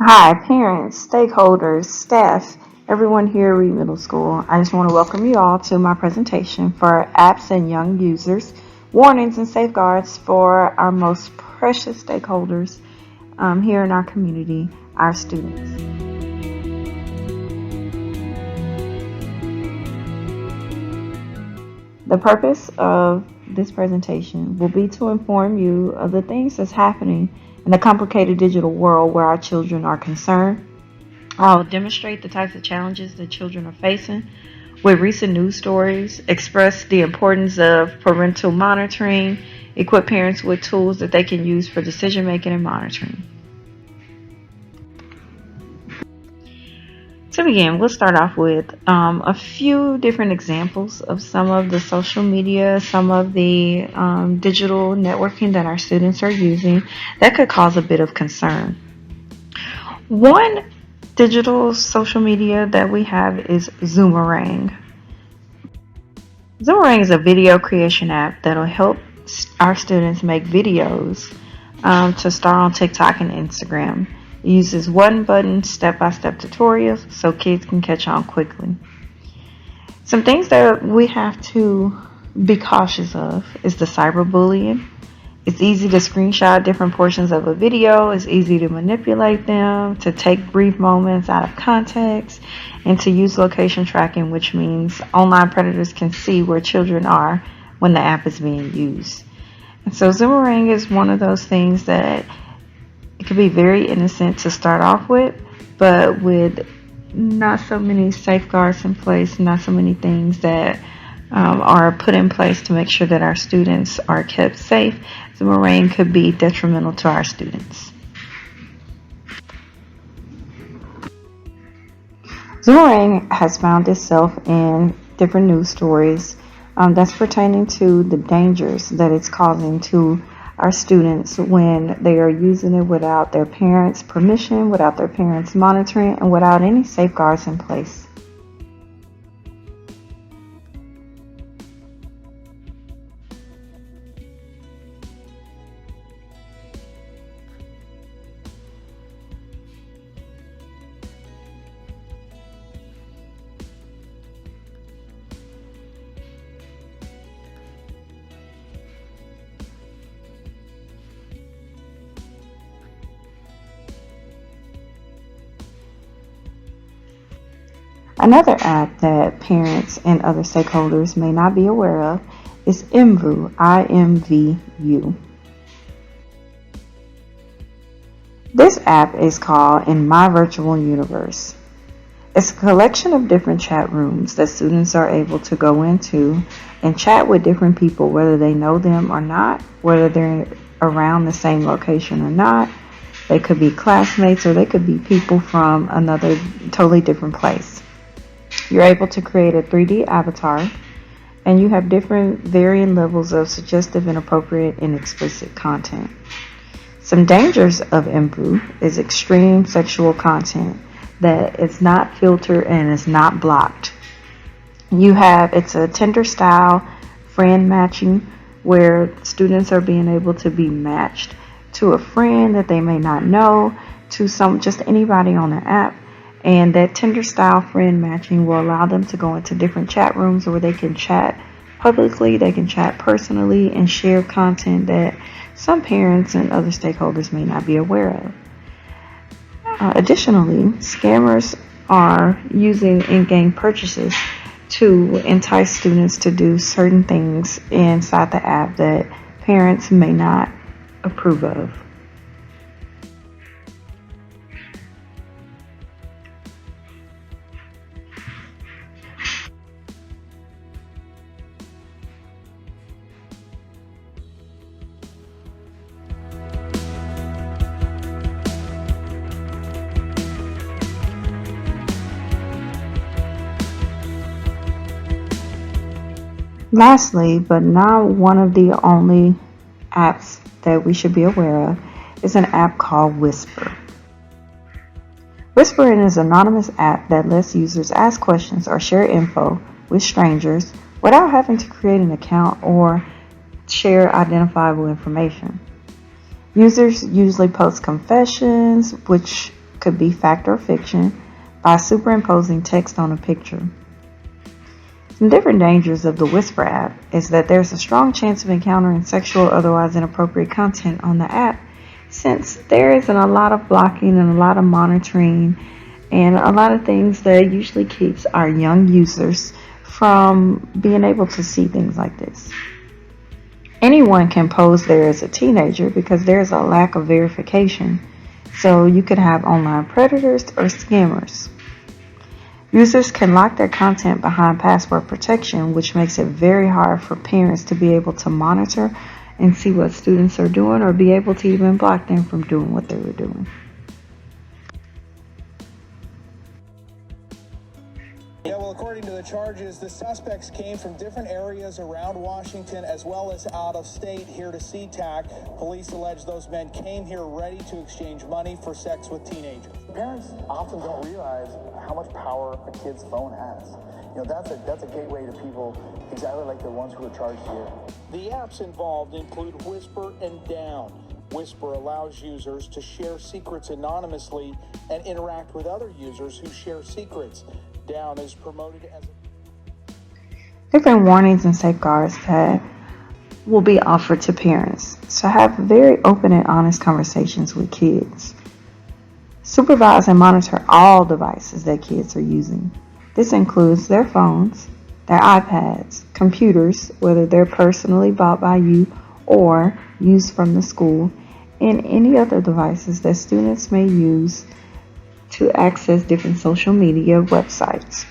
Hi, parents, stakeholders, staff, everyone here at Reed Middle School. I just want to welcome you all to my presentation for apps and young users, warnings and safeguards for our most precious stakeholders here in our community, our students. The purpose of this presentation will be to inform you of the things that's happening in the complicated digital world where our children are concerned. I'll demonstrate the types of challenges that children are facing with recent news stories, express the importance of parental monitoring, equip parents with tools that they can use for decision making and monitoring. To begin, we'll start off with a few different examples of some of the social media, some of the digital networking that our students are using that could cause a bit of concern. One digital social media that we have is Zoomerang. Zoomerang is a video creation app that'll help our students make videos to start on TikTok and Instagram. It uses one button step-by-step tutorials so kids can catch on quickly. Some things that we have to be cautious of is the cyberbullying. It's easy to screenshot different portions of a video. It's easy to manipulate them, to take brief moments out of context, and to use location tracking, which means online predators can see where children are when the app is being used. And so Zoomerang is one of those things that it could be very innocent to start off with, but with not so many safeguards in place, not so many things that are put in place to make sure that our students are kept safe, Zoomerang could be detrimental to our students. Zoomerang has found itself in different news stories that's pertaining to the dangers that it's causing to our students when they are using it without their parents' permission, without their parents' monitoring, and without any safeguards in place. Another app that parents and other stakeholders may not be aware of is Imvu, IMVU. This app is called In My Virtual Universe. It's a collection of different chat rooms that students are able to go into and chat with different people, whether they know them or not, whether they're around the same location or not. They could be classmates or they could be people from another totally different place. You're able to create a 3D avatar, and you have different varying levels of suggestive, inappropriate, and explicit content. Some dangers of Imvu is extreme sexual content that is not filtered and is not blocked. It's a Tinder style friend matching where students are being able to be matched to a friend that they may not know, to just anybody on the app. And that Tinder style friend matching will allow them to go into different chat rooms where they can chat publicly, they can chat personally, and share content that some parents and other stakeholders may not be aware of. Additionally, scammers are using in-game purchases to entice students to do certain things inside the app that parents may not approve of. Lastly, but not one of the only apps that we should be aware of, is an app called Whisper. Whispering is an anonymous app that lets users ask questions or share info with strangers without having to create an account or share identifiable information. Users usually post confessions, which could be fact or fiction by superimposing text on a picture. Some different dangers of the Whisper app is that there's a strong chance of encountering sexual or otherwise inappropriate content on the app, since there isn't a lot of blocking and a lot of monitoring and a lot of things that usually keeps our young users from being able to see things like this. Anyone can pose there as a teenager because there's a lack of verification, so you could have online predators or scammers. Users can lock their content behind password protection, which makes it very hard for parents to be able to monitor and see what students are doing or be able to even block them from doing what they were doing. Yeah, well, according to the charges, the suspects came from different areas around Washington as well as out of state here to SeaTac. Police allege those men came here ready to exchange money for sex with teenagers. Parents often don't realize how much power a kid's phone has. You know, that's a gateway to people exactly like the ones who are charged here. The apps involved include Whisper and Down. Whisper allows users to share secrets anonymously and interact with other users who share secrets. Down is promoted as different warnings and safeguards that will be offered to parents. So have very open and honest conversations with kids. Supervise and monitor all devices that kids are using. This includes their phones, their iPads, computers, whether they're personally bought by you or used from the school, and any other devices that students may use to access different social media websites.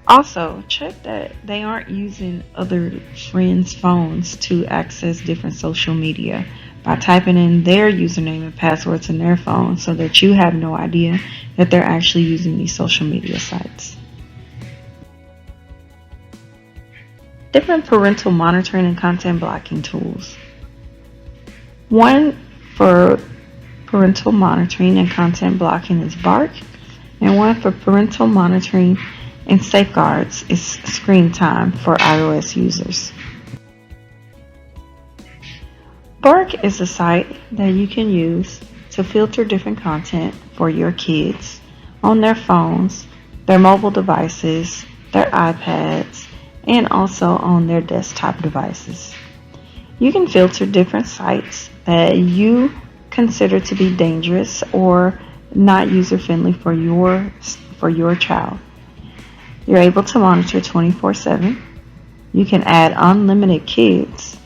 Also, check that they aren't using other friends' phones to access different social media by typing in their username and passwords in their phone so that you have no idea that they're actually using these social media sites. Different parental monitoring and content blocking tools. One for parental monitoring and content blocking is Bark, and one for parental monitoring and safeguards is Screen Time for iOS users. Bark is a site that you can use to filter different content for your kids on their phones, their mobile devices, their iPads, and also on their desktop devices. You can filter different sites that you consider to be dangerous or not user-friendly for your child. You're able to monitor 24/7. You can add unlimited kids.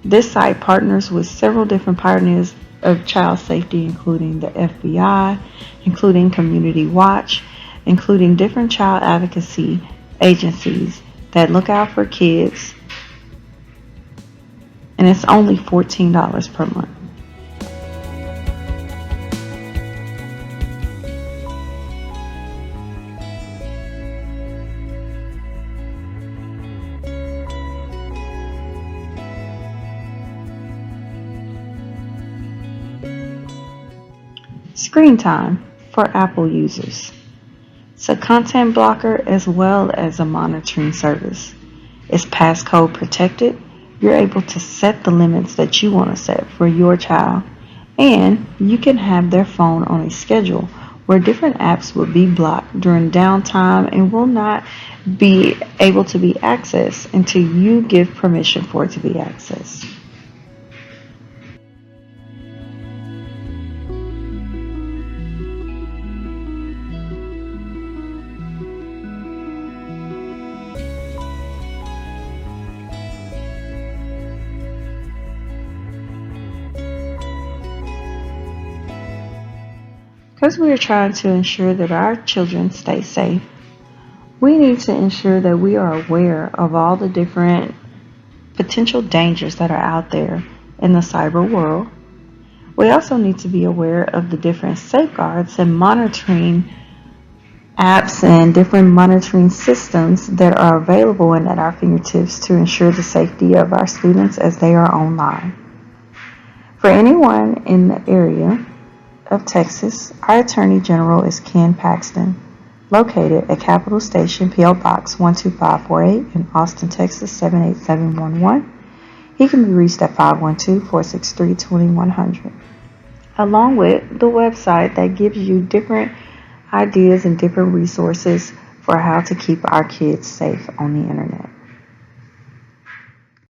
This site partners with several different partners of child safety, including the FBI, including Community Watch, including different child advocacy agencies that look out for kids, and it's only $14 per month. Screen Time for Apple users. It's a content blocker as well as a monitoring service. It's passcode protected. You're able to set the limits that you want to set for your child, and you can have their phone on a schedule where different apps will be blocked during downtime and will not be able to be accessed until you give permission for it to be accessed. Because we are trying to ensure that our children stay safe, we need to ensure that we are aware of all the different potential dangers that are out there in the cyber world. We also need to be aware of the different safeguards and monitoring apps and different monitoring systems that are available and at our fingertips to ensure the safety of our students as they are online. For anyone in the area of Texas, our Attorney General is Ken Paxton, located at Capitol Station, P.O. Box 12548 in Austin, Texas 78711. He can be reached at 512-463-2100. along with the website that gives you different ideas and different resources for how to keep our kids safe on the internet.